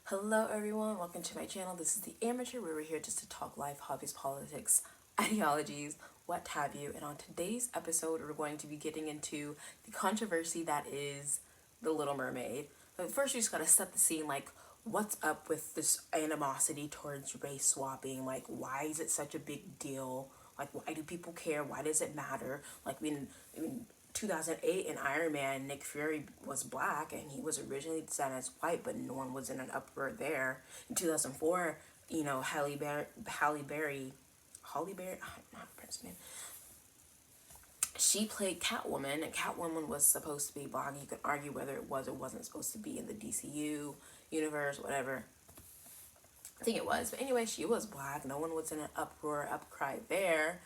Hello everyone, welcome to my channel. This is The Amateur, where we're here just to talk life, hobbies, politics, ideologies, what have you. And on today's episode, we're going to be getting into the controversy that is The Little Mermaid. But first, we just gotta set the scene, like, what's up with this animosity towards race swapping? Like, why is it such a big deal? Like, why do people care? Why does it matter? Like, in 2008 in Iron Man, Nick Fury was black and he was originally designed as white, but no one was in an uproar there. In 2004, Holly Berry, not Prince Man, she played Catwoman, and Catwoman was supposed to be black. You could argue whether it was or wasn't supposed to be in the DCU universe, whatever. I think it was. But anyway, she was black. No one was in an uproar, upcry there.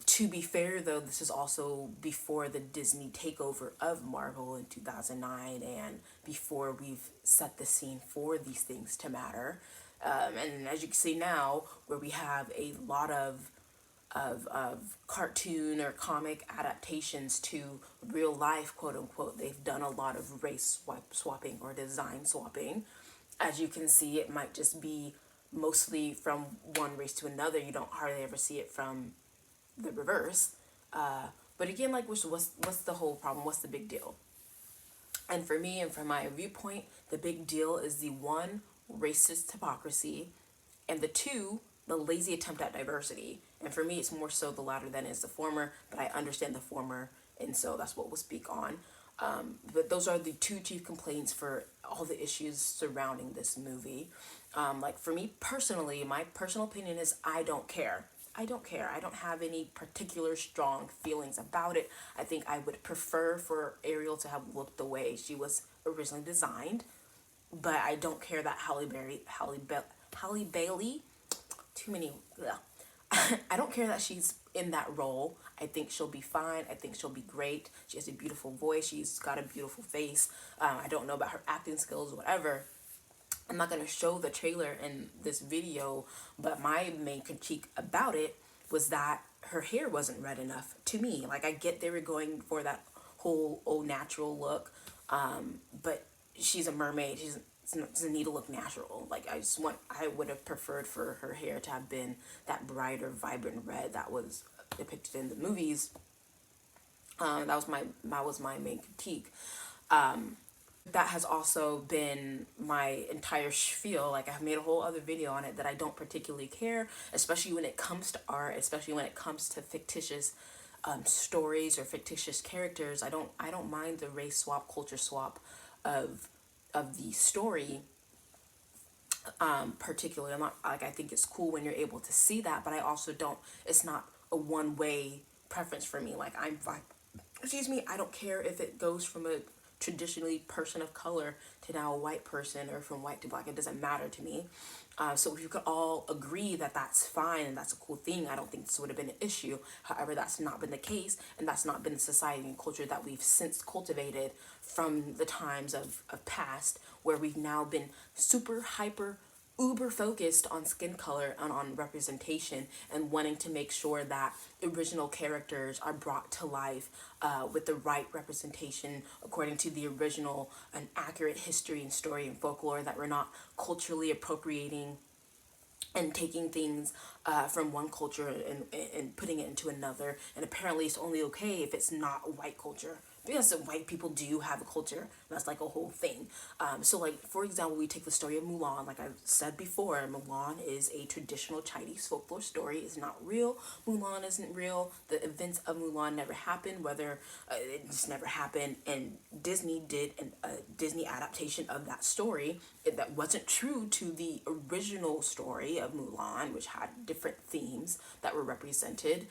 To be fair, though, this is also before the Disney takeover of Marvel in 2009 and before we've set the scene for these things to matter. And as you can see now, where we have a lot of cartoon or comic adaptations to real life, quote unquote, they've done a lot of race swapping or design swapping. As you can see, it might just be mostly from one race to another. You don't hardly ever see it from the reverse. But again, like, what's the whole problem? What's the big deal? And for me and from my viewpoint, the big deal is the one, racist hypocrisy, and the two, the lazy attempt at diversity. And for me, it's more so the latter than is the former, but I understand the former, and so that's what we'll speak on. But those are the two chief complaints for all the issues surrounding this movie. Like, for me personally, my personal opinion is I don't care. I don't care. I don't have any particular strong feelings about it. I think I would prefer for Ariel to have looked the way she was originally designed, but I don't care that Halle Bailey, too many. I don't care that she's in that role. I think she'll be fine. I think she'll be great. She has a beautiful voice. She's got a beautiful face. I don't know about her acting skills, whatever. I'm not going to show the trailer in this video, but my main critique about it was that her hair wasn't red enough to me. Like, I get they were going for that whole au natural look, but she's a mermaid. She doesn't need to look natural. Like, I would have preferred for her hair to have been that brighter, vibrant red that was depicted in the movies. That was my main critique. That has also been my entire spiel. Like, I've made a whole other video on it that I don't particularly care, especially when it comes to art, especially when it comes to fictitious stories or fictitious characters. I don't mind the race swap, culture swap of the story. Particularly, I'm not like, I think it's cool when you're able to see that, but I also don't. It's not a one way preference for me. Like, excuse me, I don't care if it goes from a traditionally person of color to now a white person, or from white to black. It doesn't matter to me. So if you could all agree that that's fine and that's a cool thing, I don't think this would have been an issue. However, that's not been the case, and that's not been the society and culture that we've since cultivated from the times of past, where we've now been super hyper uber focused on skin color and on representation, and wanting to make sure that original characters are brought to life with the right representation according to the original and accurate history and story and folklore, that we're not culturally appropriating and taking things from one culture and putting it into another. And apparently it's only okay if it's not white culture, because white people do have a culture. That's like a whole thing. So, like, for example, we take the story of Mulan. Like I've said before, Mulan is a traditional Chinese folklore story. It's not real. Mulan isn't real. The events of Mulan never happened. Whether it just never happened, and Disney did a Disney adaptation of that story that wasn't true to the original story of Mulan, which had different themes that were represented.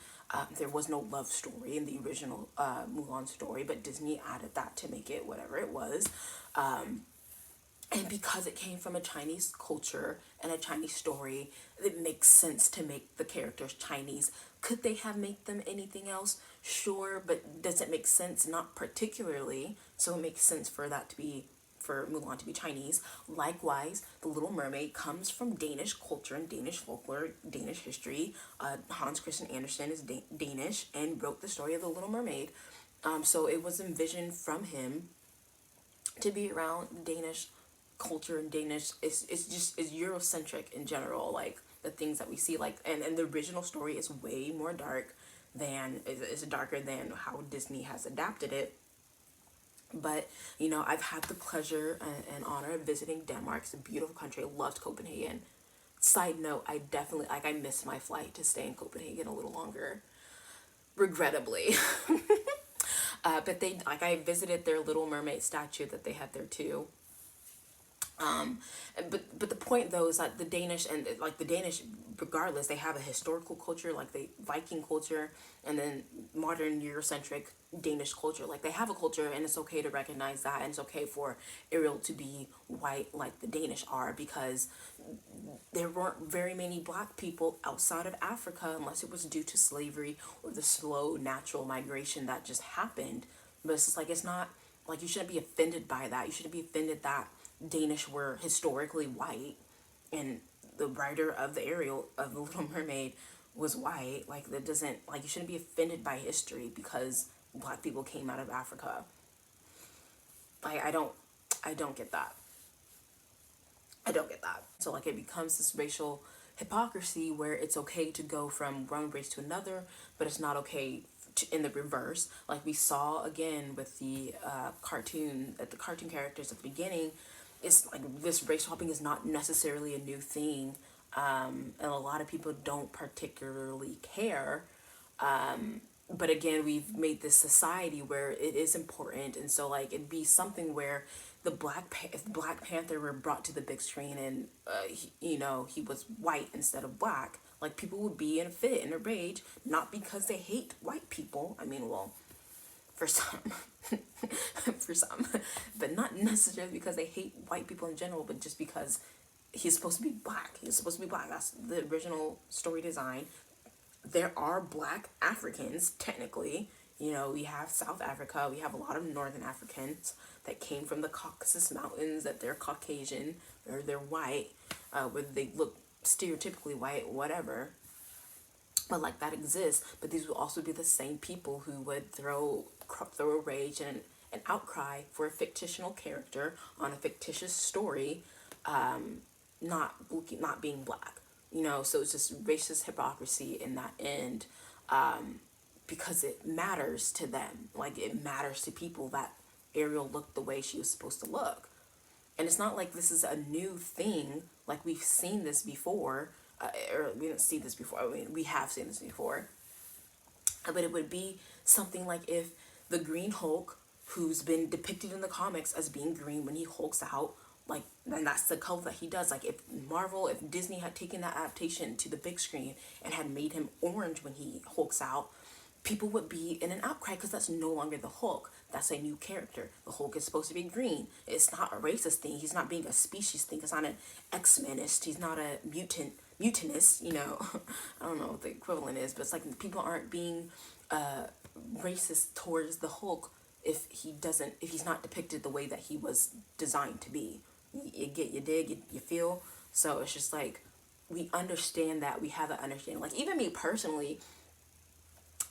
There was no love story in the original Mulan story, but Disney added that to make it whatever it was. And because it came from a Chinese culture and a Chinese story, it makes sense to make the characters Chinese. Could they have made them anything else? Sure, but does it make sense? Not particularly. So it makes sense for Mulan to be Chinese. Likewise, The Little Mermaid comes from Danish culture and Danish folklore, Danish history. Hans Christian Andersen is Danish and wrote the story of The Little Mermaid. So it was envisioned from him to be around Danish culture in Danish is Eurocentric in general. Like the things that we see, like and the original story is way more dark than is darker than how Disney has adapted it. But you know, I've had the pleasure and honor of visiting Denmark. It's a beautiful country. I loved Copenhagen. Side note, I definitely like I missed my flight to stay in Copenhagen a little longer, regrettably. But they like I visited their Little Mermaid statue that they had there too. But the point though is that the Danish and like the Danish, regardless, they have a historical culture, like the Viking culture, and then modern Eurocentric Danish culture. Like they have a culture, and it's okay to recognize that, and it's okay for Ariel to be white like the Danish are, because there weren't very many black people outside of Africa unless it was due to slavery or the slow natural migration that just happened. But it's just like it's not like you shouldn't be offended by that. You shouldn't be offended that Danish were historically white and the writer of the Ariel of the Little Mermaid was white. Like that doesn't like you shouldn't be offended by history because black people came out of Africa. Like I don't get that. I don't get that. So like it becomes this racial hypocrisy where it's okay to go from one race to another, but it's not okay in the reverse. Like we saw again with the cartoon characters at the beginning. It's like this race swapping is not necessarily a new thing, and a lot of people don't particularly care. But again, we've made this society where it is important, and so like it'd be something where if Black Panther were brought to the big screen and you know he was white instead of black, like people would be in a fit and a rage, not because they hate white people. I mean, well, for some, for some, but not necessarily because they hate white people in general, but just because he's supposed to be black. He's supposed to be black. That's the original story design. There are black Africans, technically. You know, we have South Africa. We have a lot of Northern Africans that came from the Caucasus Mountains, that they're Caucasian, or they're white, whether they look stereotypically white, whatever. But like that exists. But these will also be the same people who would throw a rage and an outcry for a fictional character on a fictitious story, not being black. You know, so it's just racist hypocrisy in that end, because it matters to them. Like it matters to people that Ariel looked the way she was supposed to look. And it's not like this is a new thing. Like we've seen this before, or we didn't see this before. I mean, we have seen this before. But it would be something like if the Green Hulk, who's been depicted in the comics as being green when he hulks out, like, and that's the color that he does. Like if Disney had taken that adaptation to the big screen and had made him orange when he hulks out, people would be in an outcry because that's no longer the Hulk. That's a new character. The Hulk is supposed to be green. It's not a racist thing. He's not being a species thing. It's not an X-Menist. He's not a mutinist, you know. I don't know what the equivalent is, but it's like people aren't being racist towards the Hulk if he's not depicted the way that he was designed to be. You dig, you feel? So it's just like, we understand that, we have that understanding. Like, even me personally,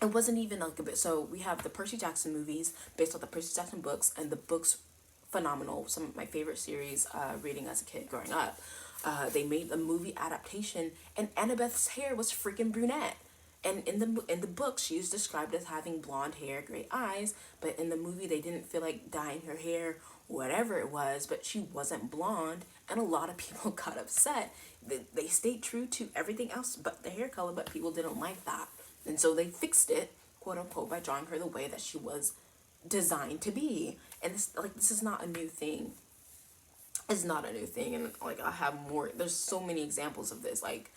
it wasn't even like a bit, so we have the Percy Jackson movies based on the Percy Jackson books, and the books, phenomenal, some of my favorite series, reading as a kid growing up. They made a movie adaptation, and Annabeth's hair was freaking brunette. And in the book, she is described as having blonde hair, gray eyes, but in the movie, they didn't feel like dyeing her hair, whatever it was, but she wasn't blonde, and a lot of people got upset. They stayed true to everything else but the hair color, but people didn't like that. And so they fixed it, quote unquote, by drawing her the way that she was designed to be. And this is not a new thing. It's not a new thing, and like I have more. There's so many examples of this, like.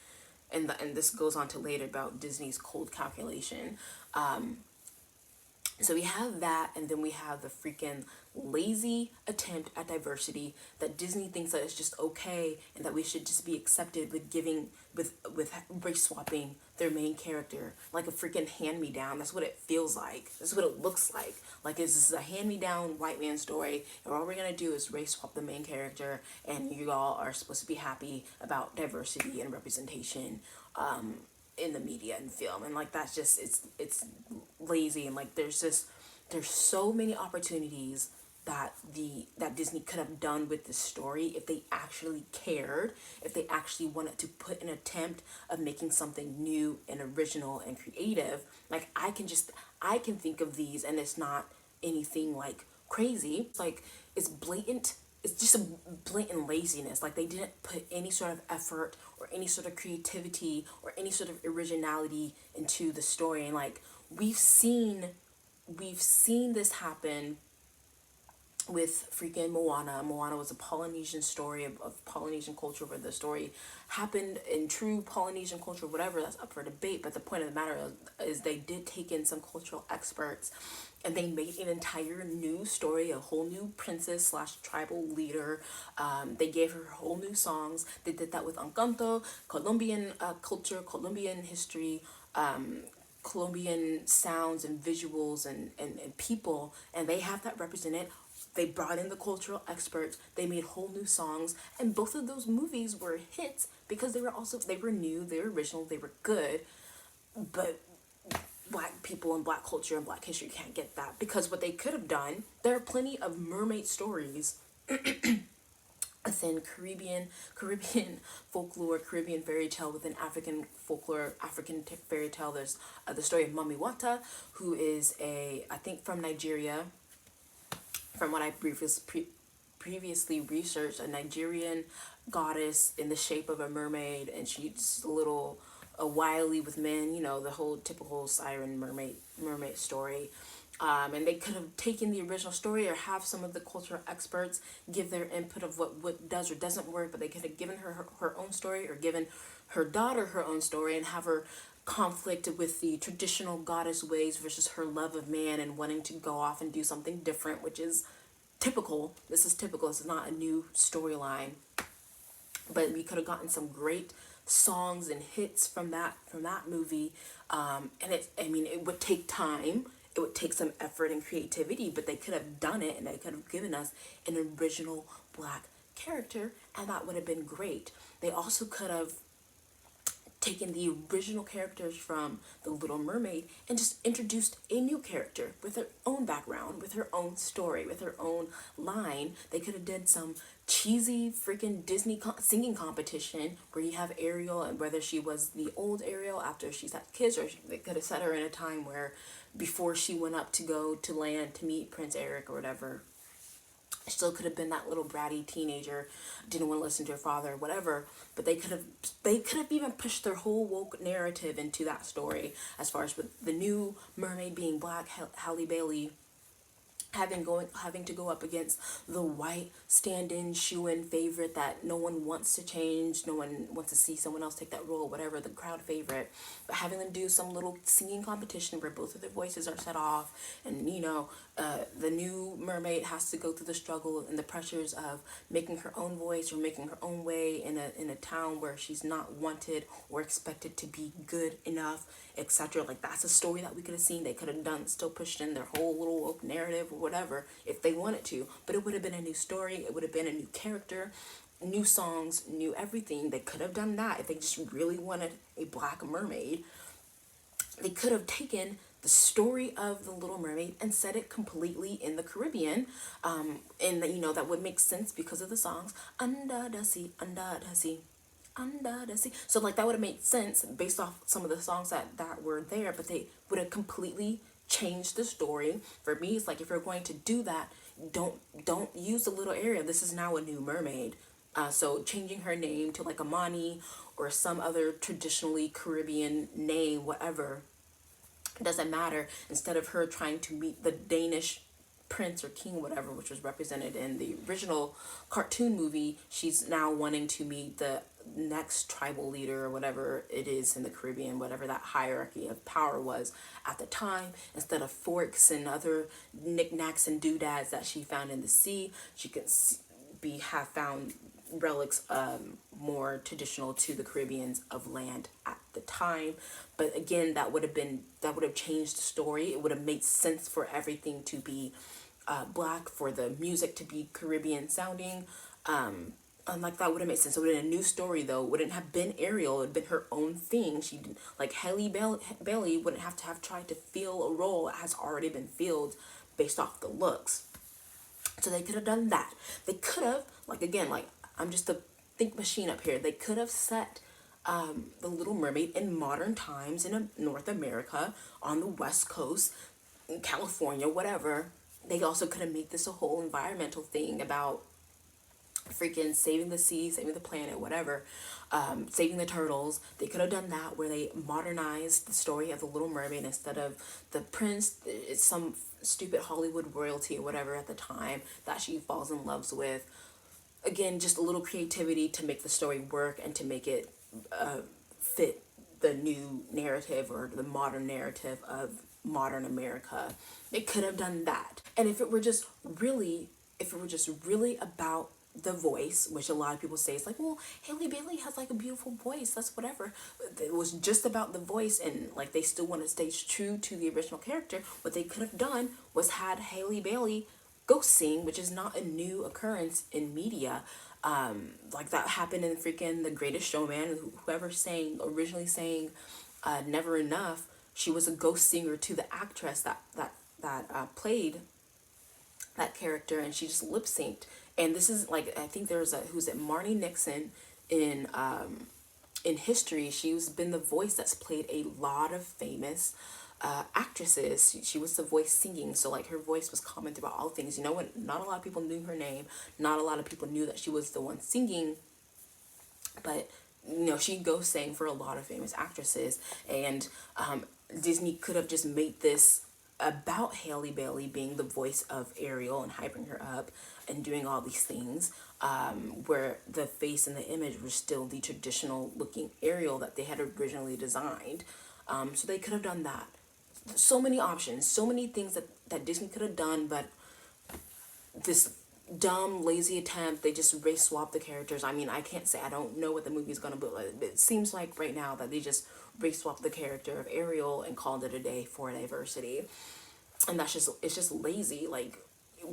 And this goes on to later about Disney's cold calculation. So we have that, and then we have the freaking lazy attempt at diversity that Disney thinks that it's just okay and that we should just be accepted with race swapping their main character like a freaking hand-me-down. That's what it feels like. That's what it looks like. Like this is a hand-me-down white man story, and all we're gonna do is race swap the main character, and you all are supposed to be happy about diversity and representation in the media and film. And like that's just it's lazy, and like there's so many opportunities that Disney could have done with this story if they actually cared, if they actually wanted to put an attempt of making something new and original and creative. Like I can think of these, and it's not anything like crazy. It's like it's blatant. It's just a blatant laziness. Like they didn't put any sort of effort or any sort of creativity or any sort of originality into the story. And like we've seen this happen with freaking Moana. Moana was a Polynesian story of Polynesian culture, where the story happened in true Polynesian culture, whatever, that's up for debate. But the point of the matter is they did take in some cultural experts and they made an entire new story, a whole new princess slash tribal leader. They gave her whole new songs. They did that with Encanto, Colombian culture, Colombian history, Colombian sounds and visuals and people, and they have that represented. They brought in the cultural experts. They made whole new songs, and both of those movies were hits because they were new, they were original, they were good. But black people and black culture and black history can't get that, because what they could have done, there are plenty of mermaid stories within Caribbean folklore, Caribbean fairy tale, within African folklore, fairy tale. There's the story of Mami Wata, who is I think from Nigeria, from what I previously researched, a Nigerian goddess in the shape of a mermaid, and she's a wily with men, the whole typical siren mermaid story. And they could have taken the original story, or have some of the cultural experts give their input of what does or doesn't work, but they could have given her own story, or given her daughter her own story, and have her conflict with the traditional goddess ways versus her love of man and wanting to go off and do something different, which is typical. This is typical. This is not a new storyline. But we could have gotten some great songs and hits from that movie. And it would take time. It would take some effort and creativity, but they could have done it, and they could have given us an original black character, and that would have been great. They also could have taken the original characters from The Little Mermaid and just introduced a new character with her own background, with her own story, with her own line. They could have did some cheesy freaking Disney singing competition where you have Ariel, and whether she was the old Ariel after she's had kids, or they could have set her in a time where before she went up to go to land to meet Prince Eric or whatever. Still could have been that little bratty teenager, didn't want to listen to her father or whatever. But they could have even pushed their whole woke narrative into that story, as far as with the new mermaid being black, Halle Bailey having to go up against the white stand-in shoe-in favorite that no one wants to change, no one wants to see someone else take that role, whatever, the crowd favorite. But having them do some little singing competition where both of their voices are set off, and the new mermaid has to go through the struggle and the pressures of making her own voice or making her own way in a town where she's not wanted or expected to be good enough, etc. Like, that's a story that we could have seen. They could have done, still pushed in their whole little woke narrative or whatever if they wanted to, but it would have been a new story. It would have been a new character, new songs, new everything. They could have done that if they just really wanted a black mermaid. They could have taken the story of the Little Mermaid and set it completely in the Caribbean, and that would make sense because of the songs under the sea, under the sea, under the sea. So like that would have made sense based off some of the songs that were there, but they would have completely changed the story. For me, it's like, if you're going to do that, don't use the little Ariel. This is now a new mermaid. So changing her name to like Amani or some other traditionally Caribbean name, whatever, doesn't matter. Instead of her trying to meet the Danish prince or king, whatever, which was represented in the original cartoon movie, she's now wanting to meet the next tribal leader or whatever it is in the Caribbean, whatever that hierarchy of power was at the time. Instead of forks and other knickknacks and doodads that she found in the sea, she could have found relics more traditional to the Caribbeans of land at the time. But again, that would have changed the story. It would have made sense for everything to be black, for the music to be Caribbean sounding. And like that would have made sense. It would have been a new story though. It wouldn't have been Ariel. It would have been her own thing. She like Halle Bailey wouldn't have tried to feel a role that has already been filled based off the looks. So they could have done that. They could have, like, again, like, I'm just a think machine up here. They could have set the Little Mermaid in modern times in North America, on the West Coast, in California, whatever. They also could have made this a whole environmental thing about freaking saving the sea, saving the planet, whatever, saving the turtles. They could have done that, where they modernized the story of the Little Mermaid instead of the prince. It's some stupid Hollywood royalty or whatever at the time that she falls in love with. Again, just a little creativity to make the story work and to make it fit the new narrative or the modern narrative of modern America. They could have done that. And if it were just really about the voice, which a lot of people say is like, well, Haley Bailey has like a beautiful voice, that's whatever. It was just about the voice, and like they still want to stay true to the original character. What they could have done was had Haley Bailey ghost sing, which is not a new occurrence in media. Like that happened in freaking The Greatest Showman. Whoever originally sang Never Enough, she was a ghost singer to the actress that played that character, and she just lip synced. And this is like, I think there's who's it, Marnie Nixon in history. She's been the voice that's played a lot of famous actresses. She was the voice singing, so like her voice was common throughout all things. You know what? Not a lot of people knew her name. Not a lot of people knew that she was the one singing, but she ghost sang for a lot of famous actresses. And Disney could have just made this about Halle Bailey being the voice of Ariel and hyping her up and doing all these things, where the face and the image were still the traditional looking Ariel that they had originally designed. So they could have done that. So many options, so many things that Disney could have done, but this dumb, lazy attempt, they just race swap the characters. I mean, I can't say, I don't know what the movie's gonna be like. It seems like right now that they just race swap the character of Ariel and called it a day for diversity. And it's just lazy. Like,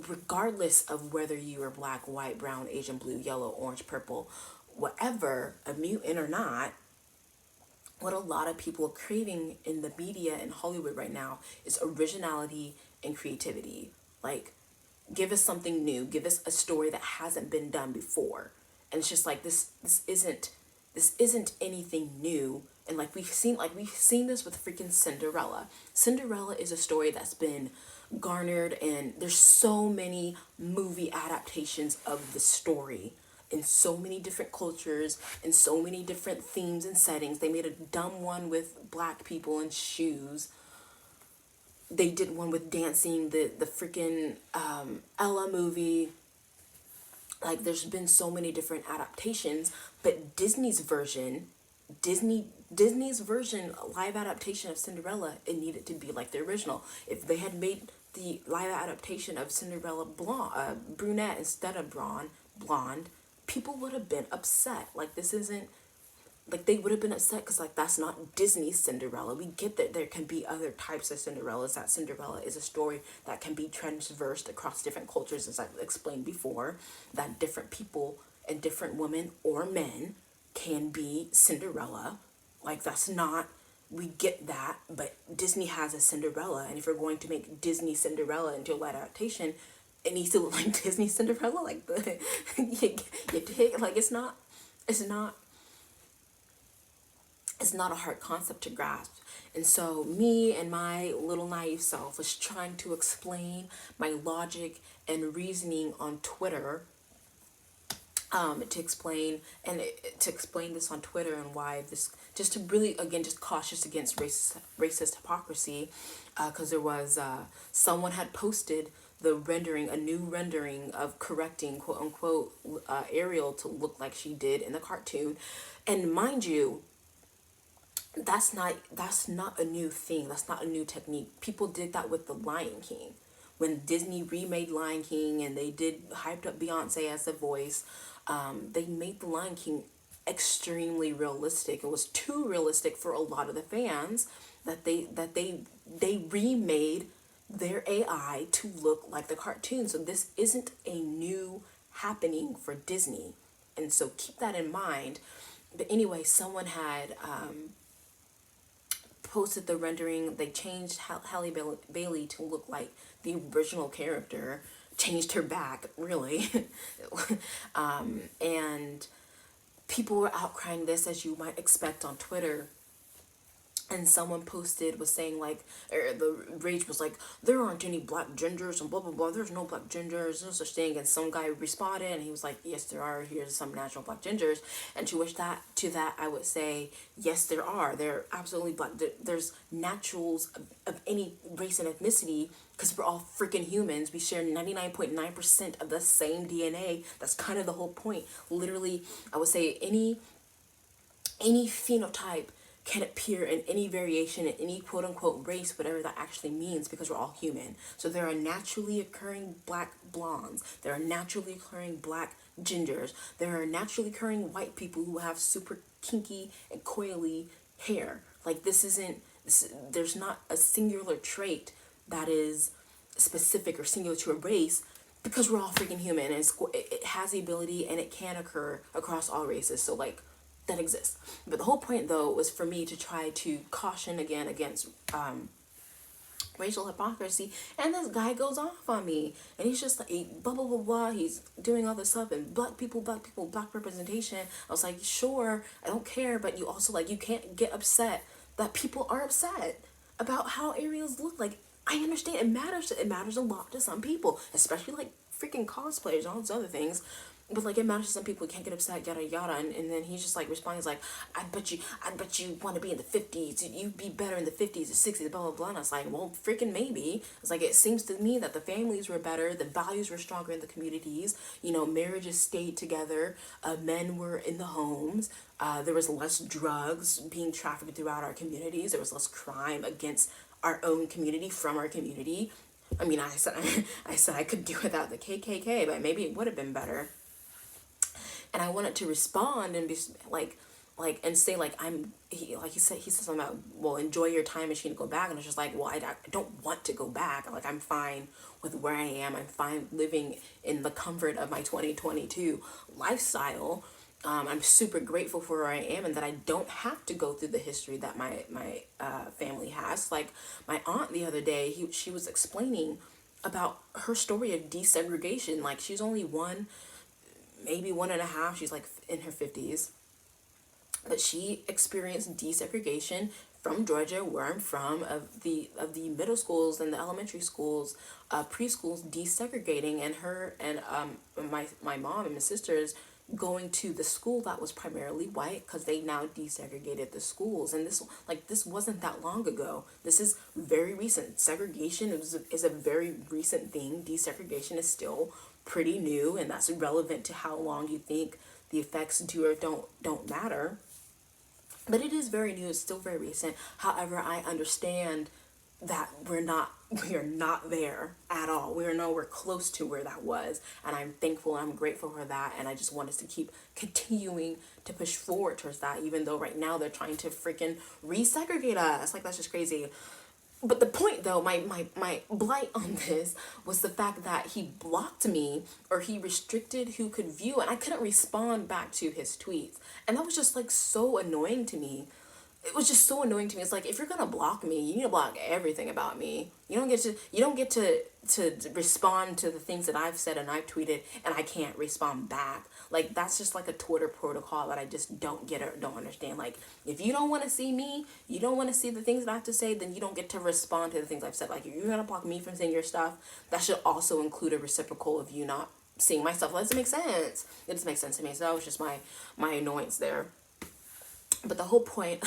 regardless of whether you are black, white, brown, Asian, blue, yellow, orange, purple, whatever, a mutant or not, what a lot of people are craving in the media in Hollywood right now is originality and creativity. Like, give us something new, give us a story that hasn't been done before. And it's just like, this isn't anything new. And we've seen this with freaking Cinderella. Cinderella is a story that's been garnered, and there's so many movie adaptations of the story in so many different cultures and so many different themes and settings. They made a dumb one with black people and shoes. They did one with dancing, the freaking Ella movie. Like, there's been so many different adaptations, but Disney's version live adaptation of Cinderella, it needed to be like the original. If they had made the live adaptation of Cinderella brunette instead of blonde, people would have been upset. Like, this isn't, like, they would have been upset because, like, that's not Disney's Cinderella. We get that there can be other types of Cinderellas, that Cinderella is a story that can be transversed across different cultures, as I've explained before, that different people and different women or men can be Cinderella. Like, that's not, we get that, but Disney has a Cinderella, and if you're going to make Disney Cinderella into a live adaptation, it needs to look like Disney Cinderella. Like, you take, like, it's not a hard concept to grasp. And so me and my little naive self was trying to explain my logic and reasoning on Twitter, to explain this on Twitter, and why this, just to really, again, just cautious against racist hypocrisy, because there was someone had posted a new rendering of correcting, quote unquote, Ariel to look like she did in the cartoon. And mind you, that's not a new thing. That's not a new technique. People did that with The Lion King. When Disney remade Lion King and they hyped up Beyonce as the voice, they made The Lion King extremely realistic. It was too realistic for a lot of the fans that they remade their AI to look like the cartoon. So this isn't a new happening for Disney. And so keep that in mind. But anyway, someone had posted the rendering. They changed Halle Bailey to look like the original character, changed her back, really. And people were outcrying this, as you might expect, on Twitter. And someone posted, was saying like, or the rage was like, there aren't any black gingers and blah blah blah, there's no black gingers, no such thing. And some guy responded and he was like, yes there are, here's some natural black gingers. And to that I would say, yes there are, they're absolutely black. There's naturals of any race and ethnicity, because we're all freaking humans. We share 99.9% of the same DNA. That's kind of the whole point. Literally, I would say any phenotype can appear in any variation in any quote unquote race, whatever that actually means, because we're all human. So there are naturally occurring black blondes, there are naturally occurring black gingers, there are naturally occurring white people who have super kinky and coily hair. Like there's not a singular trait that is specific or singular to a race, because we're all freaking human, and it has the ability and it can occur across all races. So like, that exists. But the whole point though was for me to try to caution again against racial hypocrisy. And this guy goes off on me, and he's just like blah blah blah blah, he's doing all this stuff, and black people, black representation. I was like, sure, I don't care, but you also, like, you can't get upset that people are upset about how Ariels look. Like, I understand it matters a lot to some people, especially like freaking cosplayers and all those other things. But like, it matters to some people, you can't get upset, yada yada. And then he's just like responding, he's like, I bet you want to be in the 50s, you'd be better in the 50s or 60s, blah blah blah. And I was like, well, freaking maybe. It's like, it seems to me that the families were better, the values were stronger in the communities, you know, marriages stayed together, men were in the homes, there was less drugs being trafficked throughout our communities, there was less crime against our own community, from our community. I mean, I said I could do without the KKK, but maybe it would have been better. And I wanted to respond and be like and say like, he said something about, well, enjoy your time machine to go back. And I was just like, well, I don't want to go back. Like, I'm fine with where I am. I'm fine living in the comfort of my 2022 lifestyle. I'm super grateful for where I am, and that I don't have to go through the history that my family has. Like, my aunt the other day, she was explaining about her story of desegregation. Like, she's only maybe 1.5, she's like in her 50s, but she experienced desegregation from Georgia, where I'm from, of the middle schools and the elementary schools, preschools desegregating, and her and my mom and my sisters going to the school that was primarily white, because they now desegregated the schools. And this wasn't that long ago. This is very recent. Segregation is a very recent thing. Desegregation is still pretty new, and that's relevant to how long you think the effects do or don't matter. But it is very new, it's still very recent. However, I understand that we are not there at all. We are nowhere close to where that was, and I'm thankful and I'm grateful for that. And I just want us to keep continuing to push forward towards that, even though right now they're trying to freaking resegregate us. Like, that's just crazy. But the point though, my blight on this was the fact that he blocked me, or he restricted who could view, and I couldn't respond back to his tweets. And that was just like so annoying to me. It was just so annoying to me. It's like, if you're gonna block me, you need to block everything about me. You don't get to respond to the things that I've said and I've tweeted, and I can't respond back. Like, that's just like a Twitter protocol that I just don't get or don't understand. Like, if you don't want to see me, you don't want to see the things that I have to say, then you don't get to respond to the things I've said. Like, if you're gonna block me from saying your stuff, that should also include a reciprocal of you not seeing my stuff. That doesn't make sense. It doesn't make sense to me. So that was just my annoyance there. But the whole point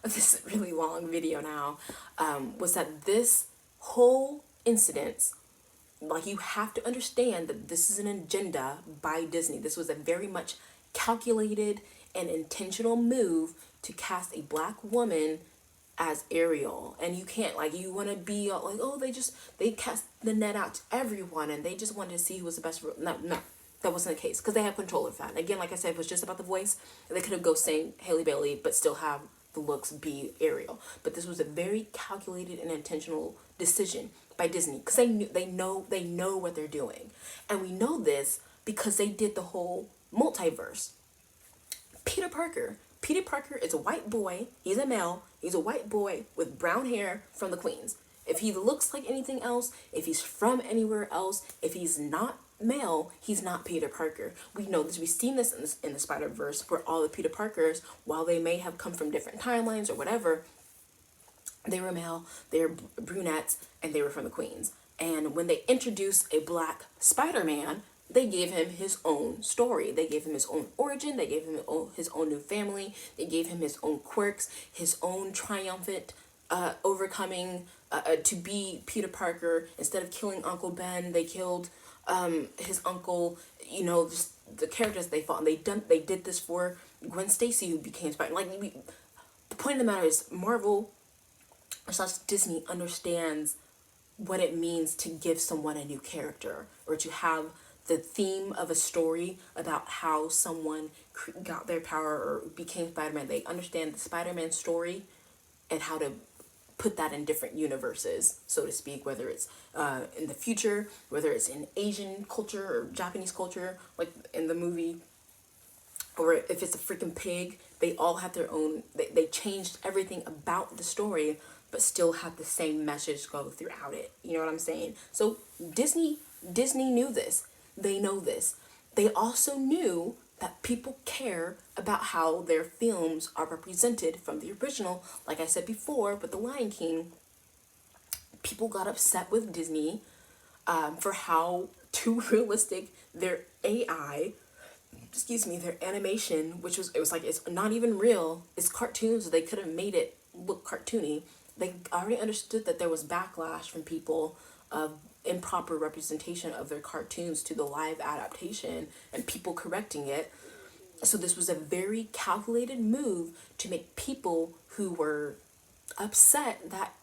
of this really long video now was that this whole incident, like, you have to understand that this is an agenda by Disney. This was a very much calculated and intentional move to cast a black woman as Ariel. And you can't, like, you want to be like, oh, they cast the net out to everyone and they just wanted to see who was the best. No, that wasn't the case, because they have control of that. Again, like I said, it was just about the voice. They could have go saying Hailey Bailey, but still have the looks be Ariel. But this was a very calculated and intentional decision by Disney, because they know what they're doing. And we know this because they did the whole multiverse. Peter Parker is a white boy. He's a male. He's a white boy with brown hair from the Queens. If he looks like anything else, if he's from anywhere else, if he's not male, he's not Peter Parker. We know this. We've seen this in the Spider-Verse, where all the Peter Parkers, while they may have come from different timelines or whatever, they were male, they were brunettes, and they were from the Queens. And when they introduced a black Spider-Man, they gave him his own story. They gave him his own origin. They gave him his own new family. They gave him his own quirks, his own triumphant overcoming to be Peter Parker. Instead of killing Uncle Ben, they killed his uncle. You know, just the characters they fought. And they did this for Gwen Stacy, who became Spider. The point of the matter is, Marvel / Disney understands what it means to give someone a new character, or to have the theme of a story about how someone got their power or became Spider-Man. They understand the Spider-Man story and how to put that in different universes, so to speak, whether it's in the future, whether it's in Asian culture or Japanese culture, like in the movie, or if it's a freaking pig. They all have their own, they changed everything about the story, but still have the same message go throughout it. You know what I'm saying? So Disney knew this. They know this. They also knew that people care about how their films are represented from the original. Like I said before, with The Lion King, people got upset with Disney for how too realistic their AI, their animation, it's not even real. It's cartoons. So they could have made it look cartoony. They already understood that there was backlash from people of improper representation of their cartoons to the live adaptation, and people correcting it. So this was a very calculated move to make people who were upset that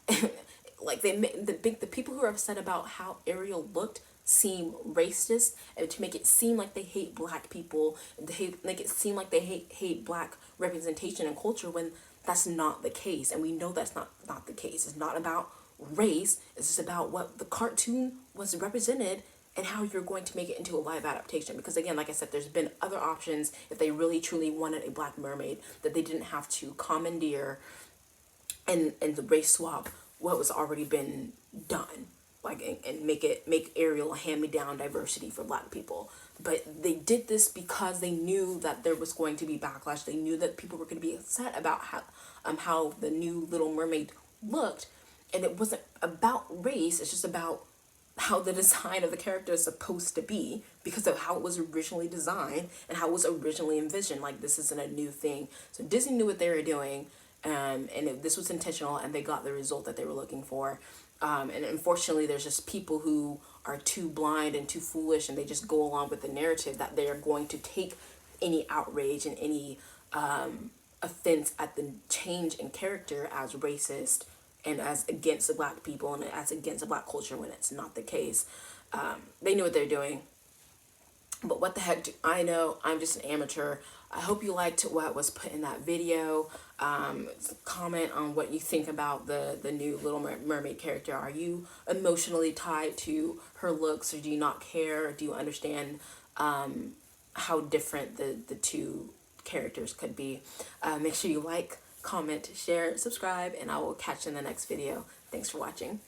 like the people who are upset about how Ariel looked seem racist, and to make it seem like they hate black people, make it seem like they hate black representation and culture, when that's not the case. And we know that's not the case. It's not about race. It's just about what the cartoon was represented and how you're going to make it into a live adaptation. Because again, like I said, there's been other options if they really truly wanted a black mermaid, that they didn't have to commandeer and the race swap what was already been done, like, and make Ariel a hand-me-down diversity for black people. But they did this because they knew that there was going to be backlash. They knew that people were going to be upset about how the new Little Mermaid looked. And it wasn't about race. It's just about how the design of the character is supposed to be, because of how it was originally designed and how it was originally envisioned. Like, this isn't a new thing. So Disney knew what they were doing, and this was intentional, and they got the result that they were looking for. And unfortunately, there's just people who are too blind and too foolish, and they just go along with the narrative that they are going to take any outrage and any offense at the change in character as racist and as against the black people and as against the black culture, when it's not the case. They knew what they're doing. But what the heck do I know? I'm just an amateur. I hope you liked what was put in that video. Comment on what you think about the new Little Mermaid character. Are you emotionally tied to her looks, or do you not care? Do you understand how different the two characters could be? Make sure you like, comment, share, subscribe, and I will catch you in the next video. Thanks for watching.